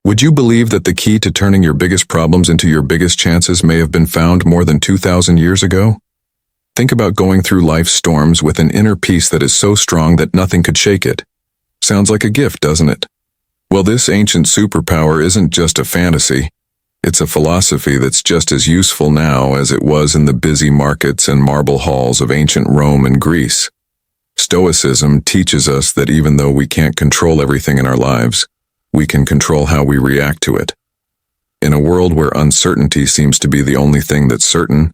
Would you believe that the key to turning your biggest problems into your biggest chances may have been found more than 2,000 years ago? Think about going through life's storms with an inner peace that is so strong that nothing could shake it. Sounds like a gift, doesn't it? Well, this ancient superpower isn't just a fantasy. It's a philosophy that's just as useful now as it was in the busy markets and marble halls of ancient Rome and Greece. Stoicism teaches us that even though we can't control everything in our lives, we can control how we react to it. In a world where uncertainty seems to be the only thing that's certain,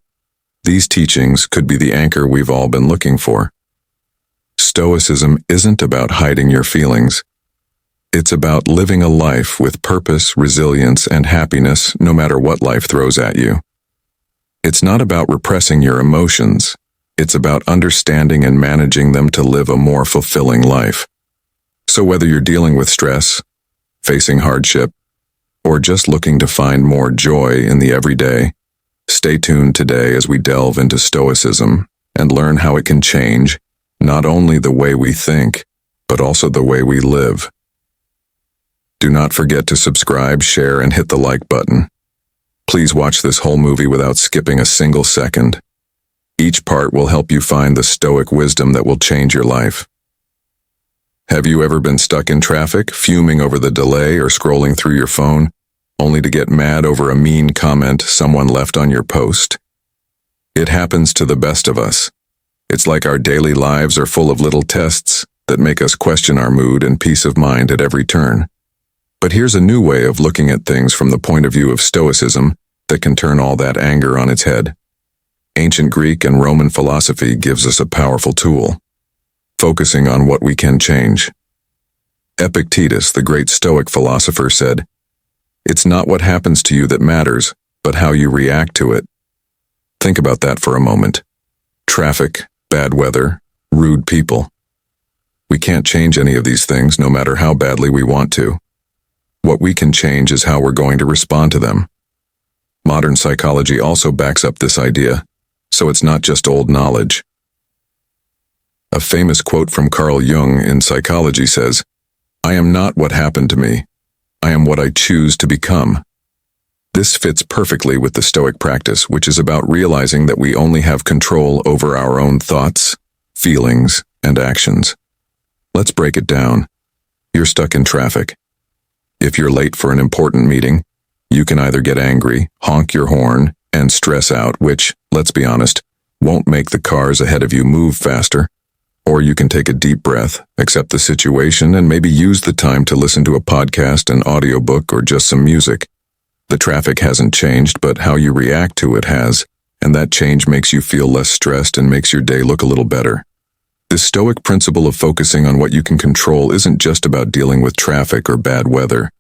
these teachings could be the anchor we've all been looking for. Stoicism isn't about hiding your feelings. It's about living a life with purpose, resilience, and happiness no matter what life throws at you. It's not about repressing your emotions. It's about understanding and managing them to live a more fulfilling life. So whether you're dealing with stress, facing hardship, or just looking to find more joy in the everyday, stay tuned today as we delve into Stoicism and learn how it can change not only the way we think, but also the way we live. Do not forget to subscribe, share, and hit the like button. Please watch this whole movie without skipping a single second. Each part will help you find the Stoic wisdom that will change your life. Have you ever been stuck in traffic, fuming over the delay or scrolling through your phone, only to get mad over a mean comment someone left on your post? It happens to the best of us. It's like our daily lives are full of little tests that make us question our mood and peace of mind at every turn. But here's a new way of looking at things from the point of view of Stoicism that can turn all that anger on its head. Ancient Greek and Roman philosophy gives us a powerful tool, focusing on what we can change. Epictetus, the great Stoic philosopher, said, "It's not what happens to you that matters, but how you react to it." Think about that for a moment. Traffic, bad weather, rude people. We can't change any of these things no matter how badly we want to. What we can change is how we're going to respond to them. Modern psychology also backs up this idea, so it's not just old knowledge. A famous quote from Carl Jung in psychology says, "I am not what happened to me. I am what I choose to become." This fits perfectly with the Stoic practice, which is about realizing that we only have control over our own thoughts, feelings, and actions. Let's break it down. You're stuck in traffic. If you're late for an important meeting, you can either get angry, honk your horn, and stress out, which, let's be honest, won't make the cars ahead of you move faster. Or you can take a deep breath, accept the situation, and maybe use the time to listen to a podcast, an audiobook, or just some music. The traffic hasn't changed, but how you react to it has, and that change makes you feel less stressed and makes your day look a little better. This Stoic principle of focusing on what you can control isn't just about dealing with traffic or bad weather.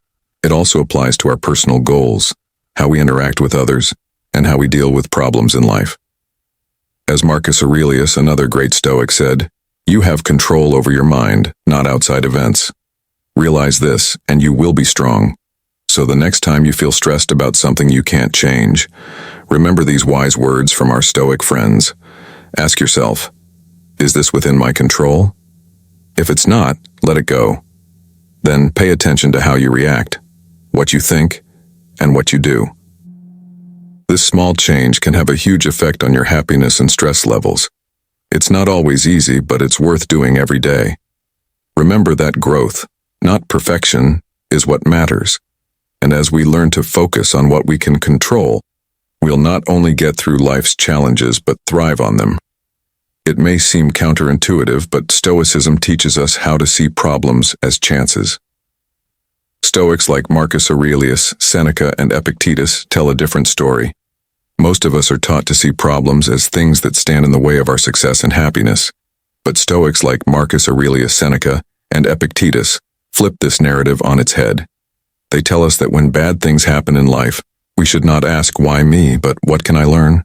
It also applies to our personal goals, how we interact with others, and how we deal with problems in life. As Marcus Aurelius, another great Stoic, said, "You have control over your mind, not outside events. Realize this, and you will be strong. So the next time you feel stressed about something you can't change, remember these wise words from our Stoic friends. Ask yourself, is this within my control? If it's not, let it go. Then pay attention to how you react, what you think, and what you do." This small change can have a huge effect on your happiness and stress levels. It's not always easy, but it's worth doing every day. Remember that growth, not perfection, is what matters. And as we learn to focus on what we can control, we'll not only get through life's challenges but thrive on them. It may seem counterintuitive, but Stoicism teaches us how to see problems as chances. Stoics like Marcus Aurelius, Seneca, and Epictetus tell a different story. Most of us are taught to see problems as things that stand in the way of our success and happiness. But Stoics like Marcus Aurelius, Seneca, and Epictetus flip this narrative on its head. They tell us that when bad things happen in life, we should not ask, "Why me?" but "What can I learn?"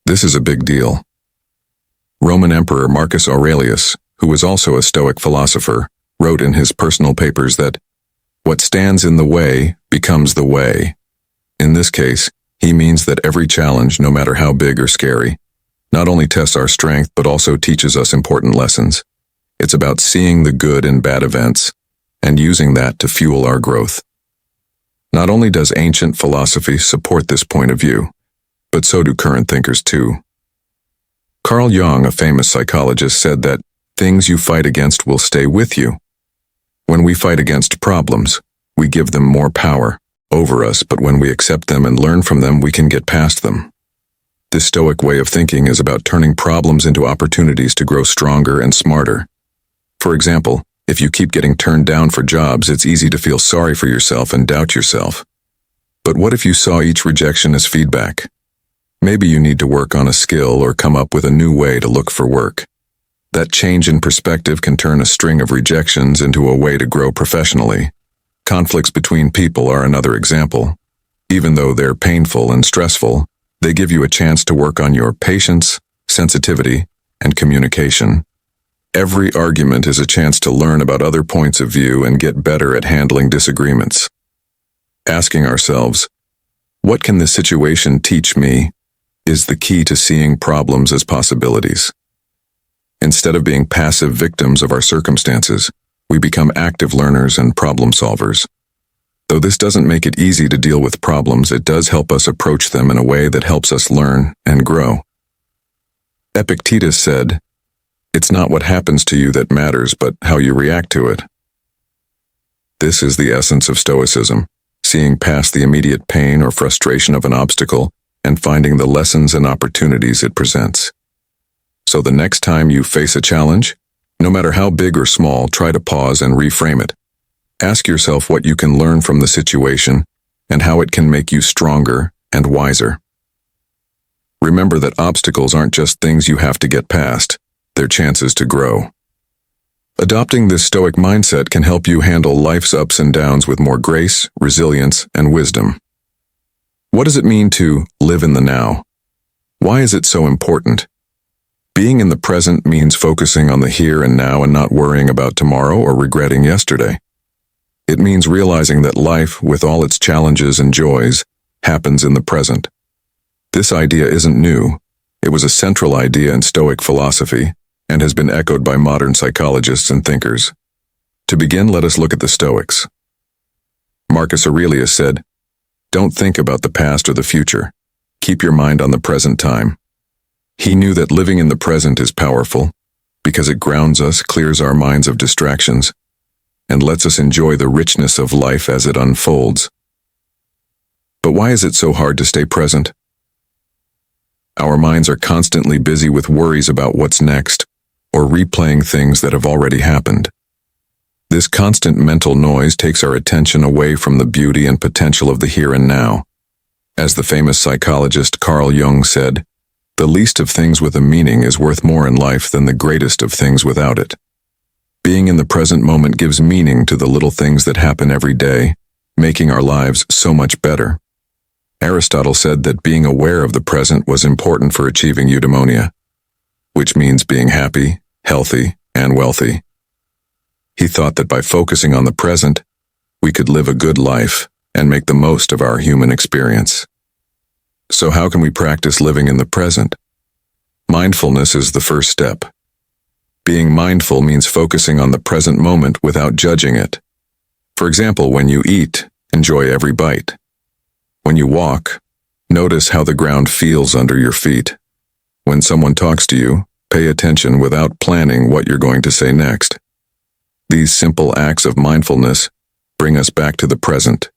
This is a big deal. Roman Emperor Marcus Aurelius, who was also a Stoic philosopher, wrote in his personal papers that, "What stands in the way becomes the way." In this case, he means that every challenge, no matter how big or scary, not only tests our strength but also teaches us important lessons. It's about seeing the good in bad events and using that to fuel our growth. Not only does ancient philosophy support this point of view, but so do current thinkers too. Carl Jung, a famous psychologist, said that things you fight against will stay with you. When we fight against problems, we give them more power over us, but when we accept them and learn from them, we can get past them. This Stoic way of thinking is about turning problems into opportunities to grow stronger and smarter. For example, if you keep getting turned down for jobs, it's easy to feel sorry for yourself and doubt yourself. But what if you saw each rejection as feedback? Maybe you need to work on a skill or come up with a new way to look for work. That change in perspective can turn a string of rejections into a way to grow professionally. Conflicts between people are another example. Even though they're painful and stressful, they give you a chance to work on your patience, sensitivity, and communication. Every argument is a chance to learn about other points of view and get better at handling disagreements. Asking ourselves, what can this situation teach me, is the key to seeing problems as possibilities. Instead of being passive victims of our circumstances, we become active learners and problem solvers. Though this doesn't make it easy to deal with problems, it does help us approach them in a way that helps us learn and grow. Epictetus said, "It's not what happens to you that matters, but how you react to it." This is the essence of Stoicism, seeing past the immediate pain or frustration of an obstacle and finding the lessons and opportunities it presents. So the next time you face a challenge, no matter how big or small, try to pause and reframe it. Ask yourself what you can learn from the situation and how it can make you stronger and wiser. Remember that obstacles aren't just things you have to get past, they're chances to grow. Adopting this Stoic mindset can help you handle life's ups and downs with more grace, resilience, and wisdom. What does it mean to live in the now? Why is it so important? Being in the present means focusing on the here and now and not worrying about tomorrow or regretting yesterday. It means realizing that life, with all its challenges and joys, happens in the present. This idea isn't new. It was a central idea in Stoic philosophy and has been echoed by modern psychologists and thinkers. To begin, let us look at the Stoics. Marcus Aurelius said, "Don't think about the past or the future. Keep your mind on the present time." He knew that living in the present is powerful because it grounds us, clears our minds of distractions, and lets us enjoy the richness of life as it unfolds. But why is it so hard to stay present? Our minds are constantly busy with worries about what's next, or replaying things that have already happened. This constant mental noise takes our attention away from the beauty and potential of the here and now. As the famous psychologist Carl Jung said, "The least of things with a meaning is worth more in life than the greatest of things without it." Being in the present moment gives meaning to the little things that happen every day, making our lives so much better. Aristotle said that being aware of the present was important for achieving eudaimonia, which means being happy, healthy, and wealthy. He thought that by focusing on the present, we could live a good life and make the most of our human experience. So how can we practice living in the present? Mindfulness is the first step. Being mindful means focusing on the present moment without judging it. For example, when you eat, enjoy every bite. When you walk, notice how the ground feels under your feet. When someone talks to you, pay attention without planning what you're going to say next. These simple acts of mindfulness bring us back to the present,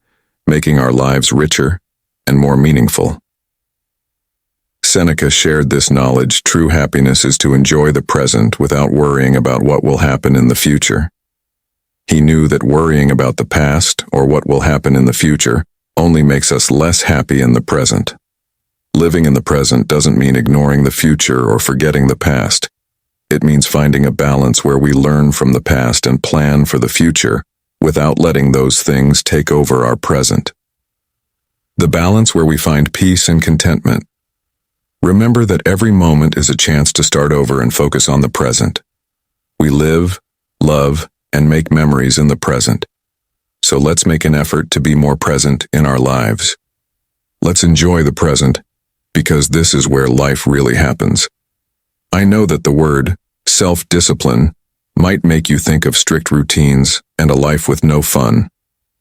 making our lives richer and more meaningful. Seneca shared this knowledge. True happiness is to enjoy the present without worrying about what will happen in the future. He knew that worrying about the past or what will happen in the future only makes us less happy in the present. Living in the present doesn't mean ignoring the future or forgetting the past. It means finding a balance where we learn from the past and plan for the future without letting those things take over our present. The balance where we find peace and contentment. Remember that every moment is a chance to start over and focus on the present. We live, love, and make memories in the present. So let's make an effort to be more present in our lives. Let's enjoy the present, because this is where life really happens. I know that the word self-discipline might make you think of strict routines and a life with no fun,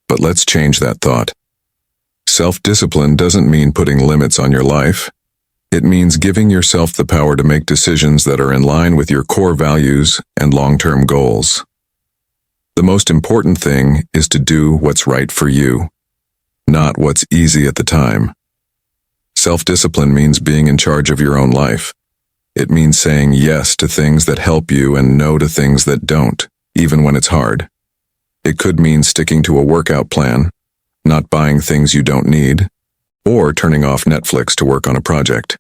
but let's change that thought. Self-discipline doesn't mean putting limits on your life. It means giving yourself the power to make decisions that are in line with your core values and long-term goals. The most important thing is to do what's right for you, not what's easy at the time. Self-discipline means being in charge of your own life. It means saying yes to things that help you and no to things that don't, even when it's hard. It could mean sticking to a workout plan, not buying things you don't need, or turning off Netflix to work on a project.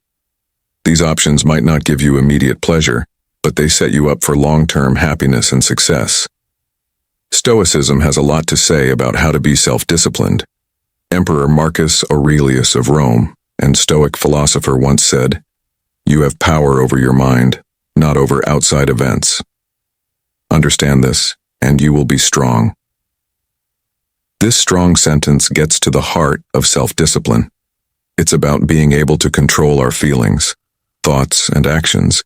These options might not give you immediate pleasure, but they set you up for long-term happiness and success. Stoicism has a lot to say about how to be self-disciplined. Emperor Marcus Aurelius of Rome, and Stoic philosopher, once said, "You have power over your mind, not over outside events. Understand this, and you will be strong." This strong sentence gets to the heart of self-discipline. It's about being able to control our feelings, thoughts, and actions,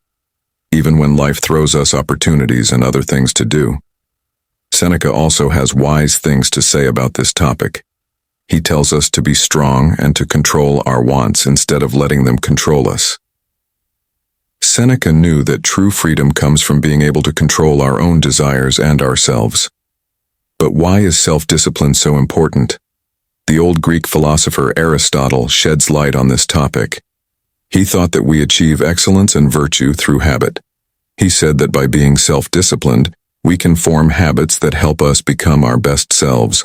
even when life throws us opportunities and other things to do. Seneca also has wise things to say about this topic. He tells us to be strong and to control our wants instead of letting them control us. Seneca knew that true freedom comes from being able to control our own desires and ourselves. But why is self-discipline so important? The old Greek philosopher Aristotle sheds light on this topic. He thought that we achieve excellence and virtue through habit. He said that by being self-disciplined, we can form habits that help us become our best selves.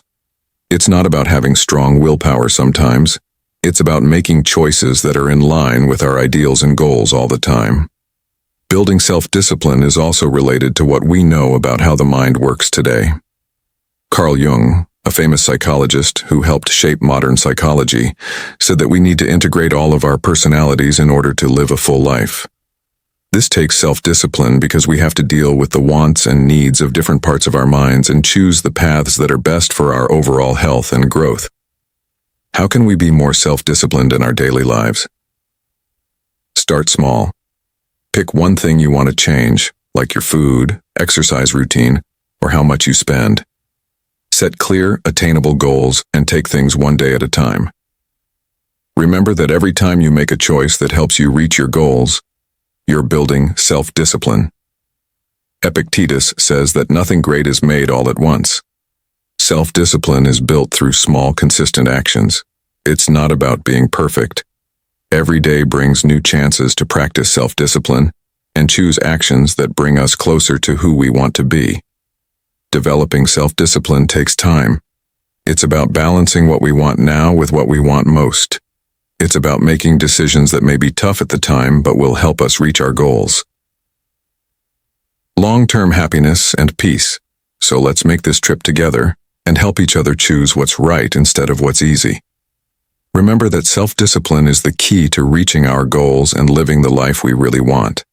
It's not about having strong willpower sometimes. It's about making choices that are in line with our ideals and goals all the time. Building self-discipline is also related to what we know about how the mind works today. Carl Jung, a famous psychologist who helped shape modern psychology, said that we need to integrate all of our personalities in order to live a full life. This takes self-discipline because we have to deal with the wants and needs of different parts of our minds and choose the paths that are best for our overall health and growth. How can we be more self-disciplined in our daily lives? Start small. Pick one thing you want to change, like your food, exercise routine, or how much you spend. Set clear, attainable goals and take things one day at a time. Remember that every time you make a choice that helps you reach your goals, you're building self-discipline. Epictetus says that nothing great is made all at once. Self-discipline is built through small, consistent actions. It's not about being perfect. Every day brings new chances to practice self-discipline and choose actions that bring us closer to who we want to be. Developing self-discipline takes time. It's about balancing what we want now with what we want most. It's about making decisions that may be tough at the time but will help us reach our goals. Long-term happiness and peace. So let's make this trip together and help each other choose what's right instead of what's easy. Remember that self-discipline is the key to reaching our goals and living the life we really want.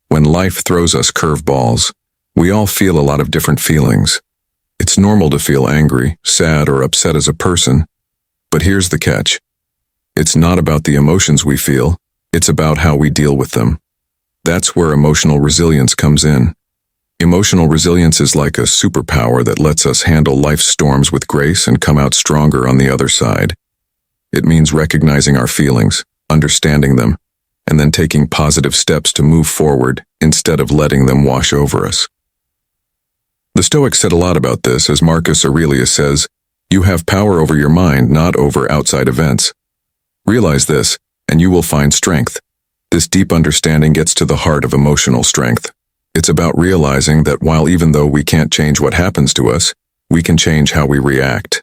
When life throws us curveballs, we all feel a lot of different feelings. It's normal to feel angry, sad, or upset as a person. But here's the catch. It's not about the emotions we feel, it's about how we deal with them. That's where emotional resilience comes in. Emotional resilience is like a superpower that lets us handle life's storms with grace and come out stronger on the other side. It means recognizing our feelings, understanding them, and then taking positive steps to move forward instead of letting them wash over us. The Stoics said a lot about this, as Marcus Aurelius says, "You have power over your mind, not over outside events." Realize this, and you will find strength. This deep understanding gets to the heart of emotional strength. It's about realizing that while even though we can't change what happens to us, we can change how we react.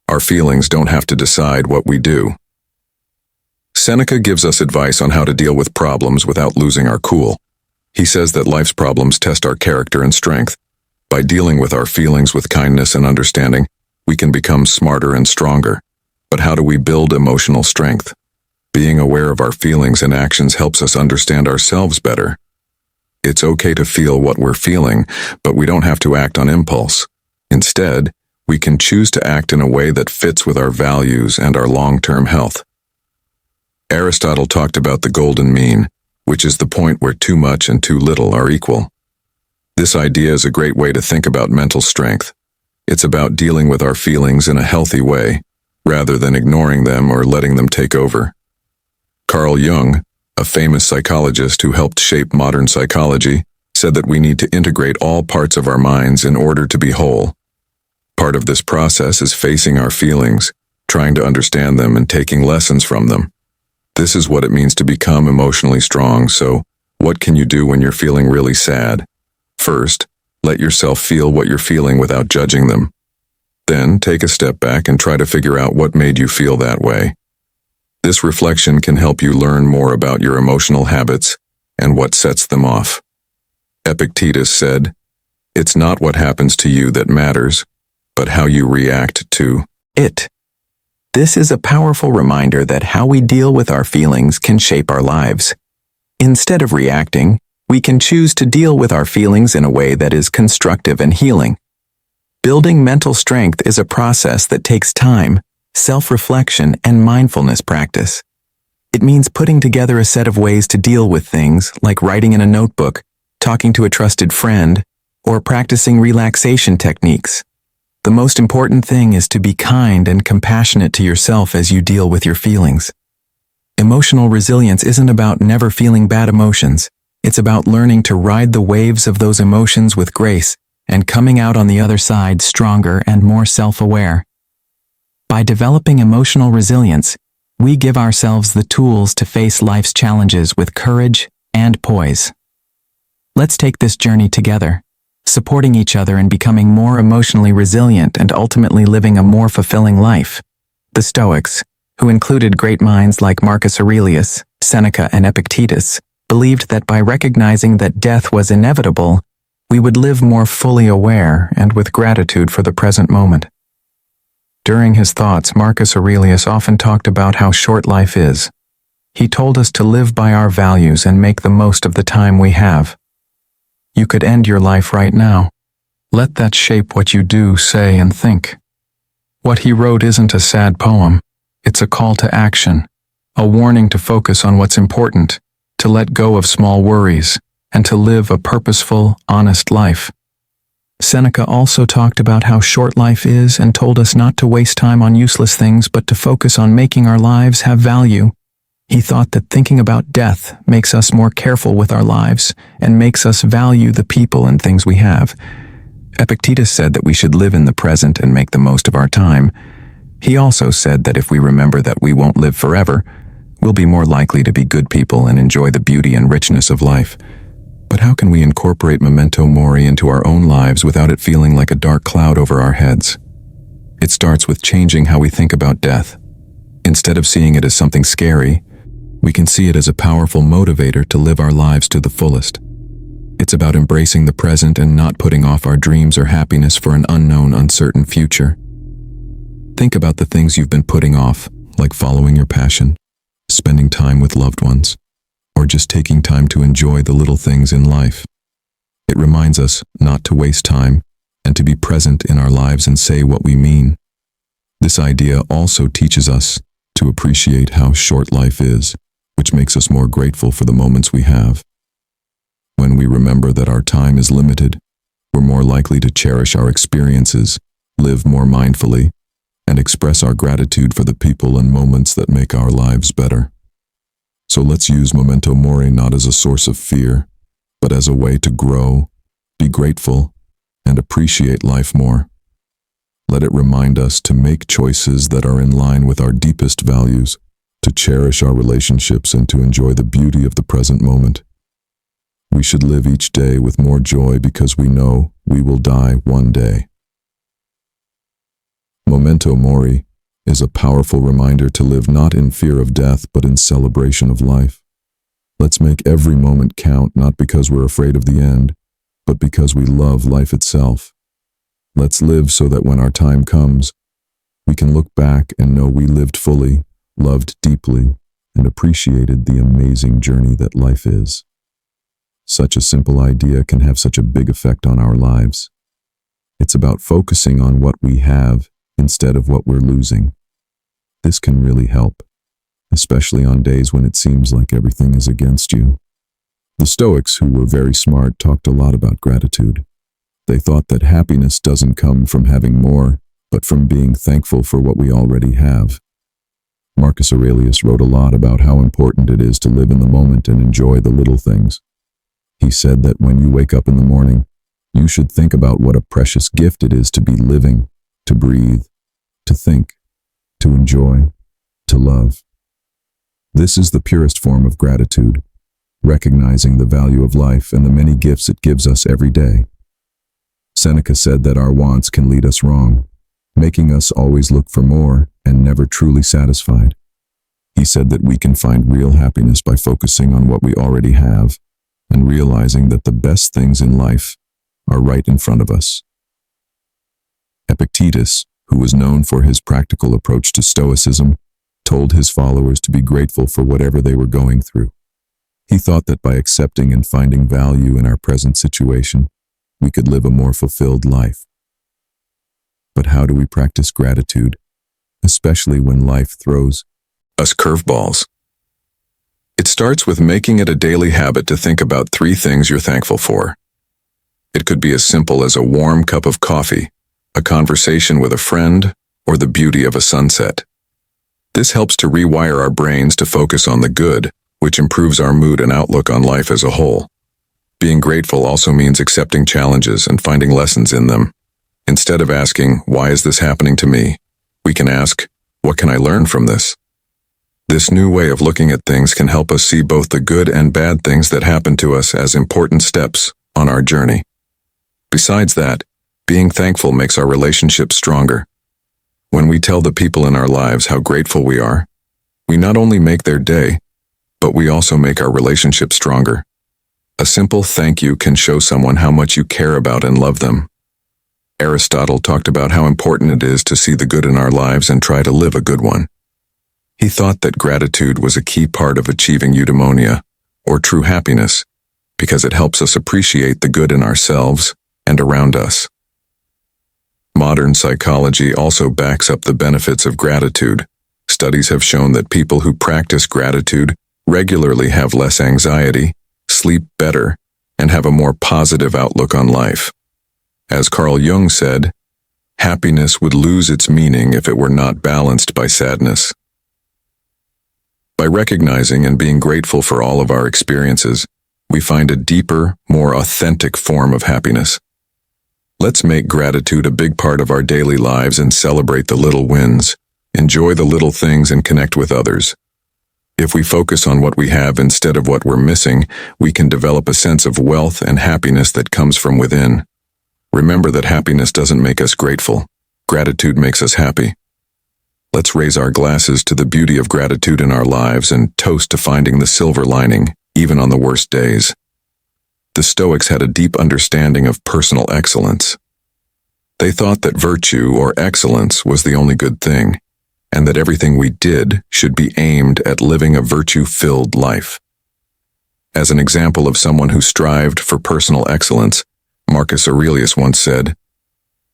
Our feelings don't have to decide what we do. Seneca gives us advice on how to deal with problems without losing our cool. He says that life's problems test our character and strength. By dealing with our feelings with kindness and understanding, we can become smarter and stronger. But how do we build emotional strength? Being aware of our feelings and actions helps us understand ourselves better. It's okay to feel what we're feeling, but we don't have to act on impulse. Instead, we can choose to act in a way that fits with our values and our long-term health. Aristotle talked about the golden mean, which is the point where too much and too little are equal. This idea is a great way to think about mental strength. It's about dealing with our feelings in a healthy way, rather than ignoring them or letting them take over. Carl Jung, a famous psychologist who helped shape modern psychology, said that we need to integrate all parts of our minds in order to be whole. Part of this process is facing our feelings, trying to understand them and taking lessons from them. This is what it means to become emotionally strong. So, what can you do when you're feeling really sad? First, let yourself feel what you're feeling without judging them. Then, take a step back and try to figure out what made you feel that way. This reflection can help you learn more about your emotional habits and what sets them off. Epictetus said, "It's not what happens to you that matters, but how you react to it." This is a powerful reminder that how we deal with our feelings can shape our lives. Instead of reacting, we can choose to deal with our feelings in a way that is constructive and healing. Building mental strength is a process that takes time, self-reflection, and mindfulness practice. It means putting together a set of ways to deal with things, like writing in a notebook, talking to a trusted friend, or practicing relaxation techniques. The most important thing is to be kind and compassionate to yourself as you deal with your feelings. Emotional resilience isn't about never feeling bad emotions. It's about learning to ride the waves of those emotions with grace and coming out on the other side stronger and more self-aware. By developing emotional resilience, we give ourselves the tools to face life's challenges with courage and poise. Let's take this journey together, supporting each other and becoming more emotionally resilient and ultimately living a more fulfilling life. The Stoics, who included great minds like Marcus Aurelius, Seneca, and Epictetus, believed that by recognizing that death was inevitable, we would live more fully aware and with gratitude for the present moment. During his thoughts, Marcus Aurelius often talked about how short life is. He told us to live by our values and make the most of the time we have. You could end your life right now. Let that shape what you do, say, and think. What he wrote isn't a sad poem. It's a call to action, a warning to focus on what's important, to let go of small worries, and to live a purposeful, honest life. Seneca also talked about how short life is and told us not to waste time on useless things but to focus on making our lives have value. He thought that thinking about death makes us more careful with our lives and makes us value the people and things we have. Epictetus said that we should live in the present and make the most of our time. He also said that if we remember that we won't live forever, we'll be more likely to be good people and enjoy the beauty and richness of life. But how can we incorporate memento mori into our own lives without it feeling like a dark cloud over our heads? It starts with changing how we think about death. Instead of seeing it as something scary, we can see it as a powerful motivator to live our lives to the fullest. It's about embracing the present and not putting off our dreams or happiness for an unknown, uncertain future. Think about the things you've been putting off, like following your passion, spending time with loved ones, or just taking time to enjoy the little things in life. It reminds us not to waste time and to be present in our lives and say what we mean. This idea also teaches us to appreciate how short life is, which makes us more grateful for the moments we have. When we remember that our time is limited, we're more likely to cherish our experiences, live more mindfully, and express our gratitude for the people and moments that make our lives better. So let's use memento mori not as a source of fear, but as a way to grow, be grateful, and appreciate life more. Let it remind us to make choices that are in line with our deepest values, to cherish our relationships and to enjoy the beauty of the present moment. We should live each day with more joy because we know we will die one day. Memento mori is a powerful reminder to live not in fear of death but in celebration of life. Let's make every moment count, not because we're afraid of the end, but because we love life itself. Let's live so that when our time comes, we can look back and know we lived fully, loved deeply, and appreciated the amazing journey that life is. Such a simple idea can have such a big effect on our lives. It's about focusing on what we have instead of what we're losing. This can really help, especially on days when it seems like everything is against you. The Stoics, who were very smart, talked a lot about gratitude. They thought that happiness doesn't come from having more, but from being thankful for what we already have. Marcus Aurelius wrote a lot about how important it is to live in the moment and enjoy the little things. He said that when you wake up in the morning, you should think about what a precious gift it is to be living, to breathe, to think, to enjoy, to love. This is the purest form of gratitude, recognizing the value of life and the many gifts it gives us every day. Seneca said that our wants can lead us wrong, making us always look for more and never truly satisfied. He said that we can find real happiness by focusing on what we already have and realizing that the best things in life are right in front of us. Epictetus, who was known for his practical approach to Stoicism, told his followers to be grateful for whatever they were going through. He thought that by accepting and finding value in our present situation, we could live a more fulfilled life. But how do we practice gratitude, especially when life throws us curveballs? It starts with making it a daily habit to think about 3 things you're thankful for. It could be as simple as a warm cup of coffee, a conversation with a friend, or the beauty of a sunset. This helps to rewire our brains to focus on the good, which improves our mood and outlook on life as a whole. Being grateful also means accepting challenges and finding lessons in them. Instead of asking, "Why is this happening to me?" we can ask, "What can I learn from this?" This new way of looking at things can help us see both the good and bad things that happen to us as important steps on our journey. Besides that, being thankful makes our relationships stronger. When we tell the people in our lives how grateful we are, we not only make their day, but we also make our relationship stronger. A simple thank you can show someone how much you care about and love them. Aristotle talked about how important it is to see the good in our lives and try to live a good one. He thought that gratitude was a key part of achieving eudaimonia, or true happiness, because it helps us appreciate the good in ourselves and around us. Modern psychology also backs up the benefits of gratitude. Studies have shown that people who practice gratitude regularly have less anxiety, sleep better, and have a more positive outlook on life. As Carl Jung said, happiness would lose its meaning if it were not balanced by sadness. By recognizing and being grateful for all of our experiences, we find a deeper, more authentic form of happiness. Let's make gratitude a big part of our daily lives and celebrate the little wins, enjoy the little things, and connect with others. If we focus on what we have instead of what we're missing, we can develop a sense of wealth and happiness that comes from within. Remember that happiness doesn't make us grateful. Gratitude makes us happy. Let's raise our glasses to the beauty of gratitude in our lives and toast to finding the silver lining, even on the worst days. The Stoics had a deep understanding of personal excellence. They thought that virtue or excellence was the only good thing, and that everything we did should be aimed at living a virtue-filled life. As an example of someone who strived for personal excellence, Marcus Aurelius once said,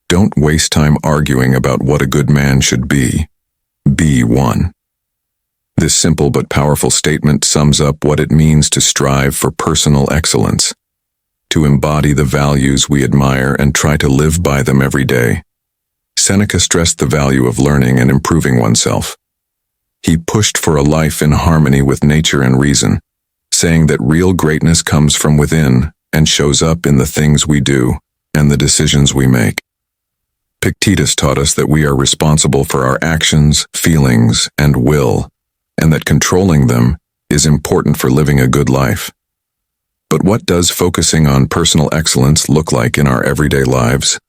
"Don't waste time arguing about what a good man should be. Be one." This simple but powerful statement sums up what it means to strive for personal excellence, to embody the values we admire and try to live by them every day. Seneca stressed the value of learning and improving oneself. He pushed for a life in harmony with nature and reason, saying that real greatness comes from within and shows up in the things we do and the decisions we make. Epictetus taught us that we are responsible for our actions, feelings, and will, and that controlling them is important for living a good life. But what does focusing on personal excellence look like in our everyday lives?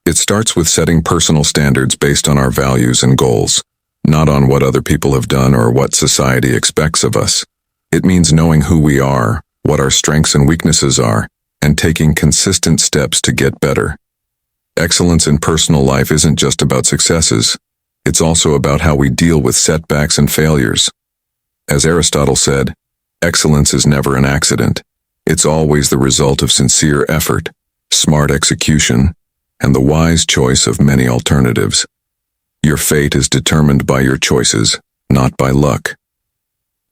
It starts with setting personal standards based on our values and goals, not on what other people have done or what society expects of us. It means knowing who we are, what our strengths and weaknesses are, and taking consistent steps to get better. Excellence in personal life isn't just about successes. It's also about how we deal with setbacks and failures. As Aristotle said, excellence is never an accident. It's always the result of sincere effort, smart execution, and the wise choice of many alternatives. Your fate is determined by your choices, not by luck.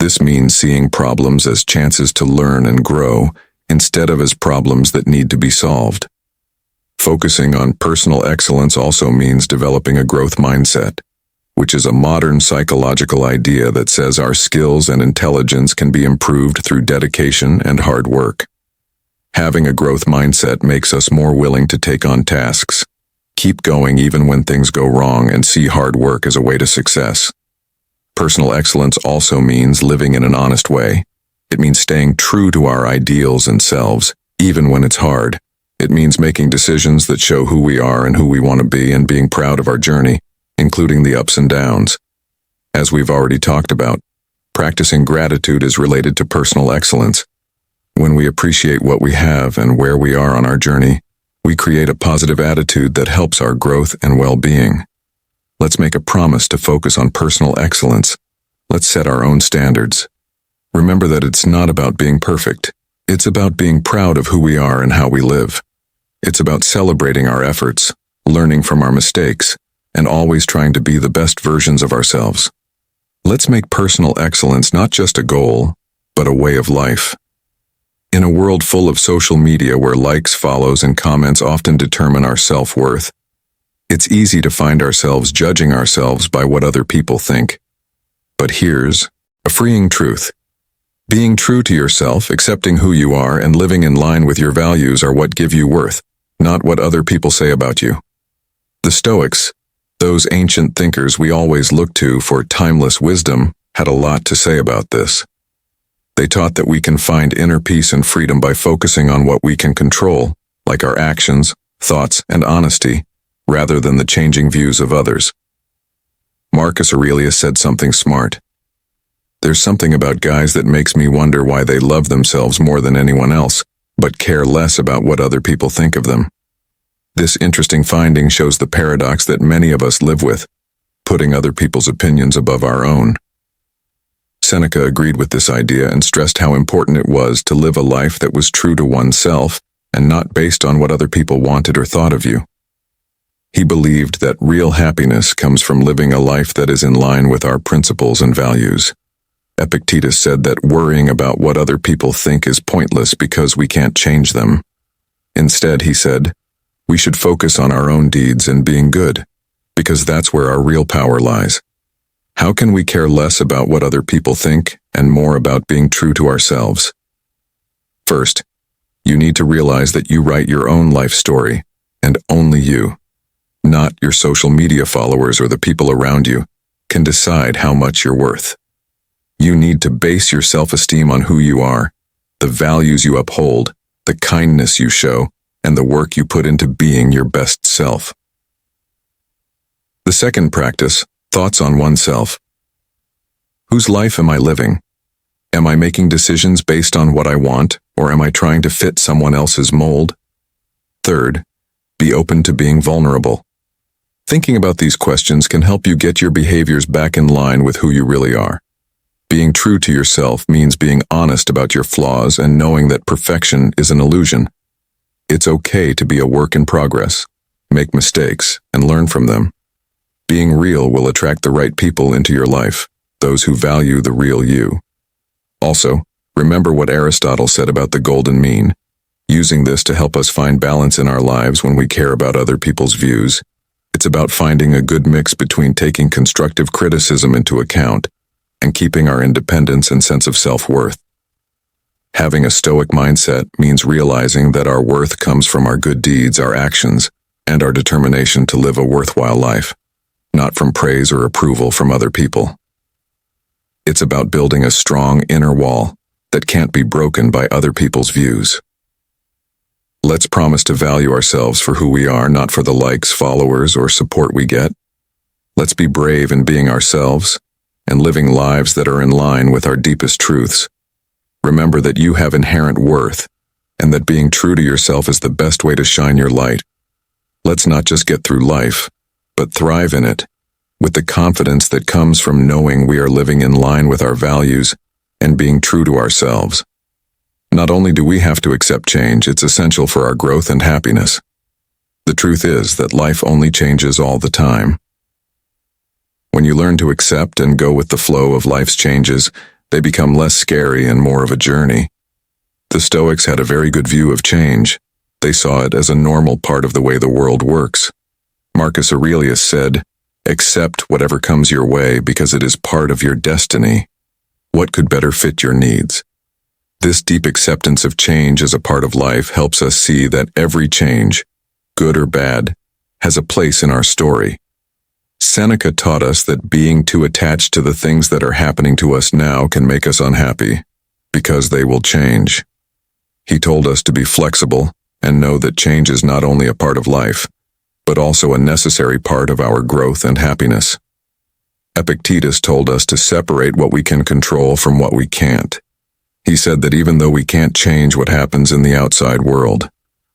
This means seeing problems as chances to learn and grow, instead of as problems that need to be solved. Focusing on personal excellence also means developing a growth mindset, which is a modern psychological idea that says our skills and intelligence can be improved through dedication and hard work. Having a growth mindset makes us more willing to take on tasks, keep going even when things go wrong, and see hard work as a way to success. Personal excellence also means living in an honest way. It means staying true to our ideals and selves, even when it's hard. It means making decisions that show who we are and who we want to be, and being proud of our journey, including the ups and downs. As we've already talked about, practicing gratitude is related to personal excellence. When we appreciate what we have and where we are on our journey, we create a positive attitude that helps our growth and well-being. Let's make a promise to focus on personal excellence. Let's set our own standards. Remember that it's not about being perfect. It's about being proud of who we are and how we live. It's about celebrating our efforts, learning from our mistakes, and always trying to be the best versions of ourselves. Let's make personal excellence not just a goal, but a way of life. In a world full of social media where likes, follows, and comments often determine our self-worth, it's easy to find ourselves judging ourselves by what other people think. But here's a freeing truth. Being true to yourself, accepting who you are, and living in line with your values are what give you worth, not what other people say about you. The Stoics, those ancient thinkers we always look to for timeless wisdom, had a lot to say about this. They taught that we can find inner peace and freedom by focusing on what we can control, like our actions, thoughts, and honesty, rather than the changing views of others. Marcus Aurelius said something smart. There's something about guys that makes me wonder why they love themselves more than anyone else, but care less about what other people think of them. This interesting finding shows the paradox that many of us live with, putting other people's opinions above our own. Seneca agreed with this idea and stressed how important it was to live a life that was true to oneself and not based on what other people wanted or thought of you. He believed that real happiness comes from living a life that is in line with our principles and values. Epictetus said that worrying about what other people think is pointless because we can't change them. Instead, he said, we should focus on our own deeds and being good, because that's where our real power lies. How can we care less about what other people think and more about being true to ourselves? First, you need to realize that you write your own life story, and only you, not your social media followers or the people around you, can decide how much you're worth. You need to base your self-esteem on who you are, the values you uphold, the kindness you show, and the work you put into being your best self. The second practice, thoughts on oneself. Whose life am I living? Am I making decisions based on what I want, or am I trying to fit someone else's mold? Third, be open to being vulnerable. Thinking about these questions can help you get your behaviors back in line with who you really are. Being true to yourself means being honest about your flaws and knowing that perfection is an illusion. It's okay to be a work in progress, make mistakes, and learn from them. Being real will attract the right people into your life, those who value the real you. Also, remember what Aristotle said about the golden mean, using this to help us find balance in our lives when we care about other people's views. It's about finding a good mix between taking constructive criticism into account and keeping our independence and sense of self-worth. Having a Stoic mindset means realizing that our worth comes from our good deeds, our actions, and our determination to live a worthwhile life, not from praise or approval from other people. It's about building a strong inner wall that can't be broken by other people's views. Let's promise to value ourselves for who we are, not for the likes, followers, or support we get. Let's be brave in being ourselves and living lives that are in line with our deepest truths. Remember that you have inherent worth and that being true to yourself is the best way to shine your light. Let's not just get through life, but thrive in it, with the confidence that comes from knowing we are living in line with our values and being true to ourselves. Not only do we have to accept change, it's essential for our growth and happiness. The truth is that life only changes all the time. When you learn to accept and go with the flow of life's changes, they become less scary and more of a journey. The Stoics had a very good view of change. They saw it as a normal part of the way the world works. Marcus Aurelius said, "Accept whatever comes your way because it is part of your destiny. What could better fit your needs?" This deep acceptance of change as a part of life helps us see that every change, good or bad, has a place in our story. Seneca taught us that being too attached to the things that are happening to us now can make us unhappy, because they will change. He told us to be flexible and know that change is not only a part of life, but also a necessary part of our growth and happiness. Epictetus told us to separate what we can control from what we can't. He said that even though we can't change what happens in the outside world,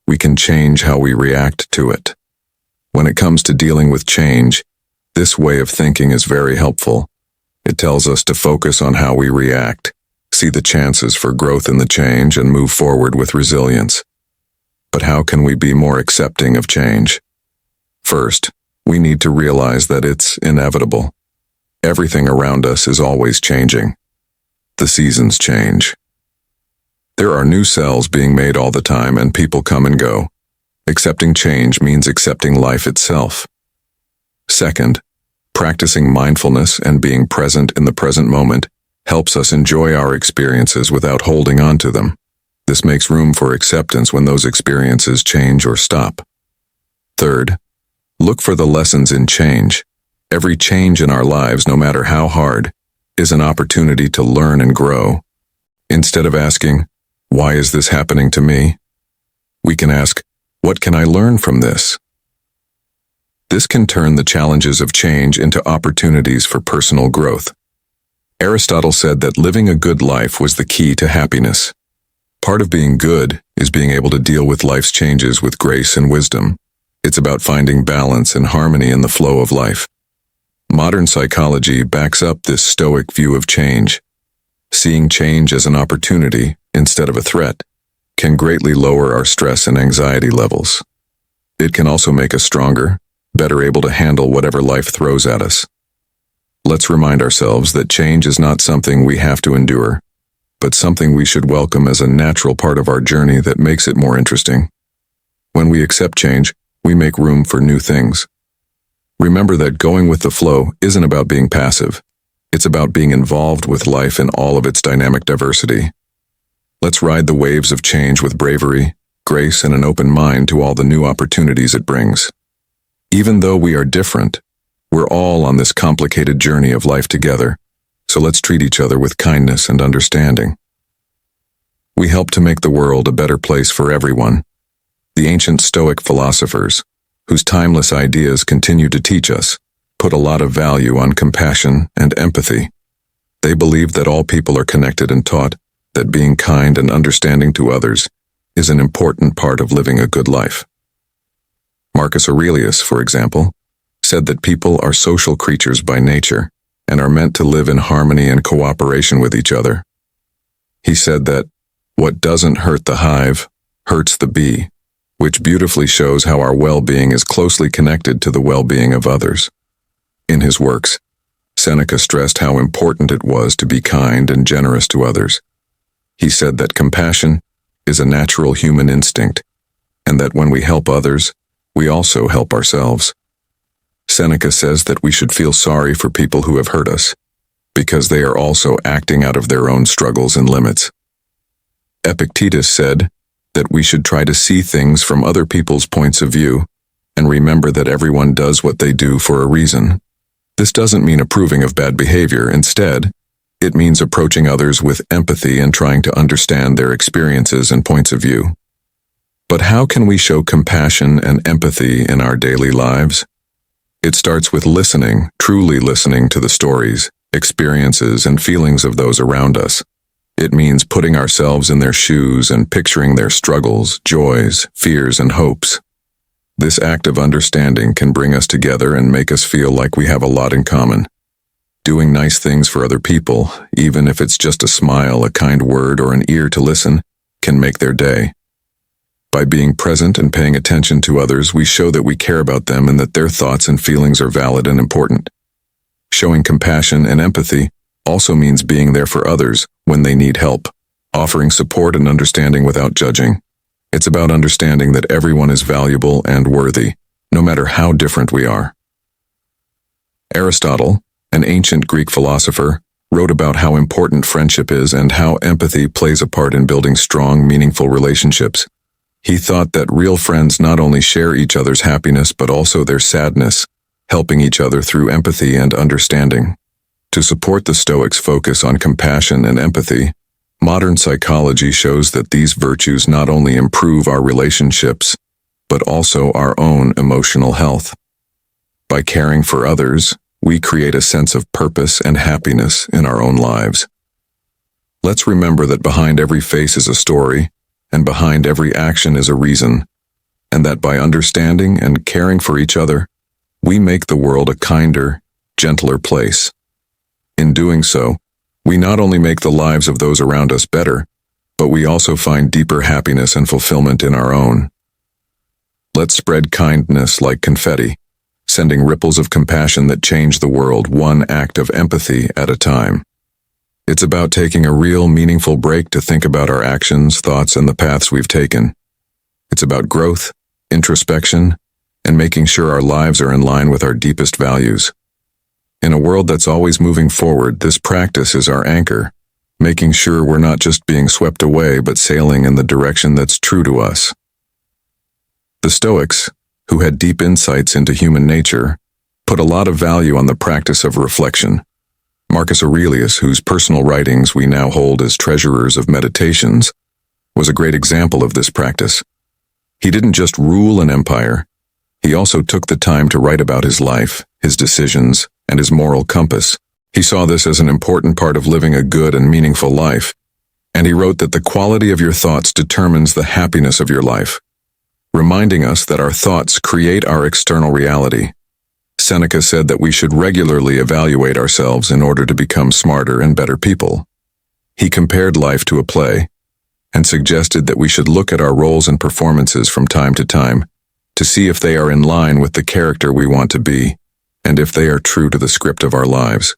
we can change how we react to it. When it comes to dealing with change, this way of thinking is very helpful. It tells us to focus on how we react, see the chances for growth in the change, and move forward with resilience. But how can we be more accepting of change? First, we need to realize that it's inevitable. Everything around us is always changing. The seasons change. There are new cells being made all the time, and people come and go. Accepting change means accepting life itself. Second, practicing mindfulness and being present in the present moment helps us enjoy our experiences without holding on to them. This makes room for acceptance when those experiences change or stop. Third, look for the lessons in change. Every change in our lives, no matter how hard, is an opportunity to learn and grow. Instead of asking, "Why is this happening to me?" we can ask, "What can I learn from this?" This can turn the challenges of change into opportunities for personal growth. Aristotle said that living a good life was the key to happiness. Part of being good is being able to deal with life's changes with grace and wisdom. It's about finding balance and harmony in the flow of life. Modern psychology backs up this Stoic view of change. Seeing change as an opportunity instead of a threat can greatly lower our stress and anxiety levels. It can also make us stronger, better able to handle whatever life throws at us. Let's remind ourselves that change is not something we have to endure, but something we should welcome as a natural part of our journey that makes it more interesting. When we accept change, we make room for new things. Remember that going with the flow isn't about being passive. It's about being involved with life in all of its dynamic diversity. Let's ride the waves of change with bravery, grace, and an open mind to all the new opportunities it brings. Even though we are different, we're all on this complicated journey of life together, so let's treat each other with kindness and understanding. We help to make the world a better place for everyone. The ancient Stoic philosophers, whose timeless ideas continue to teach us, put a lot of value on compassion and empathy. They believed that all people are connected and taught that being kind and understanding to others is an important part of living a good life. Marcus Aurelius, for example, said that people are social creatures by nature and are meant to live in harmony and cooperation with each other. He said that what doesn't hurt the hive hurts the bee, which beautifully shows how our well-being is closely connected to the well-being of others. In his works, Seneca stressed how important it was to be kind and generous to others. He said that compassion is a natural human instinct, and that when we help others, we also help ourselves. Seneca says that we should feel sorry for people who have hurt us, because they are also acting out of their own struggles and limits. Epictetus said that we should try to see things from other people's points of view, and remember that everyone does what they do for a reason. This doesn't mean approving of bad behavior. Instead, it means approaching others with empathy and trying to understand their experiences and points of view. But how can we show compassion and empathy in our daily lives? It starts with listening, truly listening to the stories, experiences, and feelings of those around us. It means putting ourselves in their shoes and picturing their struggles, joys, fears, and hopes. This act of understanding can bring us together and make us feel like we have a lot in common. Doing nice things for other people, even if it's just a smile, a kind word, or an ear to listen, can make their day. By being present and paying attention to others, we show that we care about them and that their thoughts and feelings are valid and important. Showing compassion and empathy also means being there for others when they need help, offering support and understanding without judging. It's about understanding that everyone is valuable and worthy, no matter how different we are. Aristotle, an ancient Greek philosopher, wrote about how important friendship is and how empathy plays a part in building strong, meaningful relationships. He thought that real friends not only share each other's happiness but also their sadness, helping each other through empathy and understanding. To support the Stoics' focus on compassion and empathy, modern psychology shows that these virtues not only improve our relationships, but also our own emotional health. By caring for others, we create a sense of purpose and happiness in our own lives. Let's remember that behind every face is a story, and behind every action is a reason, and that by understanding and caring for each other, we make the world a kinder, gentler place. In doing so, we not only make the lives of those around us better, but we also find deeper happiness and fulfillment in our own. Let's spread kindness like confetti, sending ripples of compassion that change the world one act of empathy at a time. It's about taking a real, meaningful break to think about our actions, thoughts, and the paths we've taken. It's about growth, introspection, and making sure our lives are in line with our deepest values. In a world that's always moving forward, this practice is our anchor, making sure we're not just being swept away but sailing in the direction that's true to us. The Stoics, who had deep insights into human nature, put a lot of value on the practice of reflection. Marcus Aurelius, whose personal writings we now hold as treasurers of meditations, was a great example of this practice. He didn't just rule an empire, he also took the time to write about his life, his decisions, and his moral compass. He saw this as an important part of living a good and meaningful life, and he wrote that the quality of your thoughts determines the happiness of your life, reminding us that our thoughts create our external reality. Seneca said that we should regularly evaluate ourselves in order to become smarter and better people. He compared life to a play, and suggested that we should look at our roles and performances from time to see if they are in line with the character we want to be, and if they are true to the script of our lives.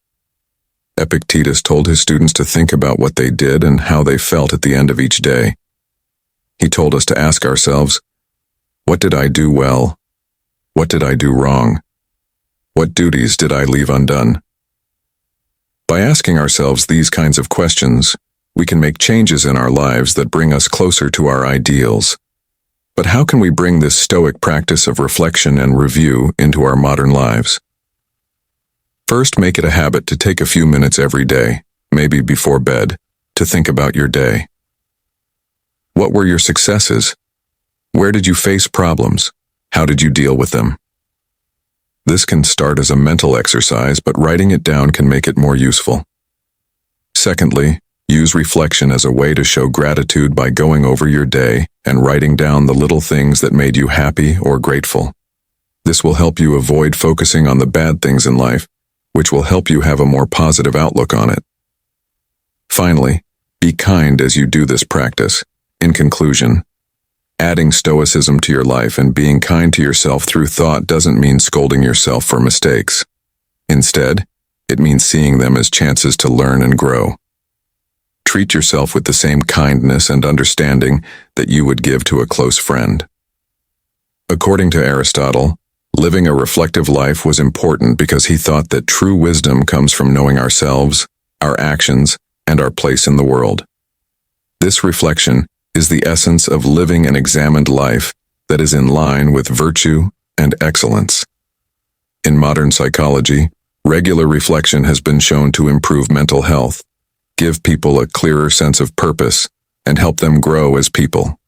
Epictetus told his students to think about what they did and how they felt at the end of each day. He told us to ask ourselves, what did I do well? What did I do wrong? What duties did I leave undone? By asking ourselves these kinds of questions, we can make changes in our lives that bring us closer to our ideals. But how can we bring this Stoic practice of reflection and review into our modern lives? First, make it a habit to take a few minutes every day, maybe before bed, to think about your day. What were your successes? Where did you face problems? How did you deal with them? This can start as a mental exercise, but writing it down can make it more useful. Secondly, use reflection as a way to show gratitude by going over your day and writing down the little things that made you happy or grateful. This will help you avoid focusing on the bad things in life, which will help you have a more positive outlook on it. Finally, be kind as you do this practice. In conclusion, adding Stoicism to your life and being kind to yourself through thought doesn't mean scolding yourself for mistakes. Instead, it means seeing them as chances to learn and grow. Treat yourself with the same kindness and understanding that you would give to a close friend. According to Aristotle, living a reflective life was important because he thought that true wisdom comes from knowing ourselves, our actions, and our place in the world. This reflection is the essence of living an examined life that is in line with virtue and excellence. In modern psychology, regular reflection has been shown to improve mental health, give people a clearer sense of purpose, and help them grow as people.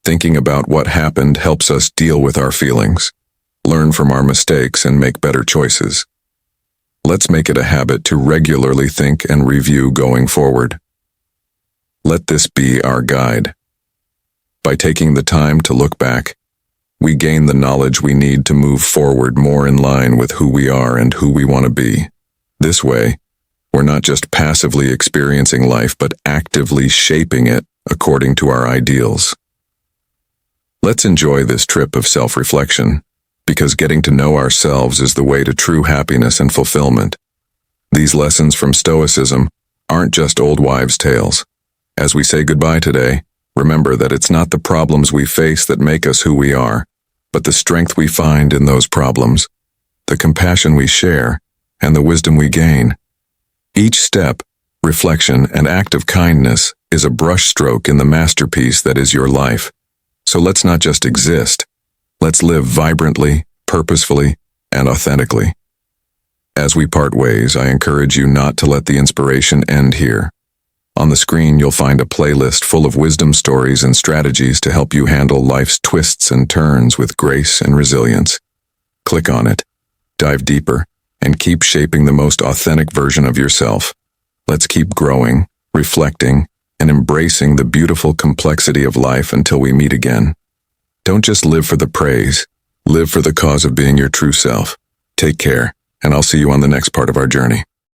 Thinking about what happened helps us deal with our feelings, learn from our mistakes, and make better choices. Let's make it a habit to regularly think and review going forward. Let this be our guide. By taking the time to look back, we gain the knowledge we need to move forward more in line with who we are and who we want to be. This way, we're not just passively experiencing life, but actively shaping it according to our ideals. Let's enjoy this trip of self-reflection, because getting to know ourselves is the way to true happiness and fulfillment. These lessons from Stoicism aren't just old wives' tales. As we say goodbye today, Remember that it's not the problems we face that make us who we are, but the strength we find in those problems, the compassion we share, and the wisdom we gain. Each step, reflection, and act of kindness is a brushstroke in the masterpiece that is your life. So let's not just exist. Let's live vibrantly, purposefully, and authentically. As we part ways, I encourage you not to let the inspiration end here. On the screen, you'll find a playlist full of wisdom stories and strategies to help you handle life's twists and turns with grace and resilience. Click on it, dive deeper, and keep shaping the most authentic version of yourself. Let's keep growing, reflecting, and embracing the beautiful complexity of life until we meet again. Don't just live for the praise, live for the cause of being your true self. Take care, and I'll see you on the next part of our journey.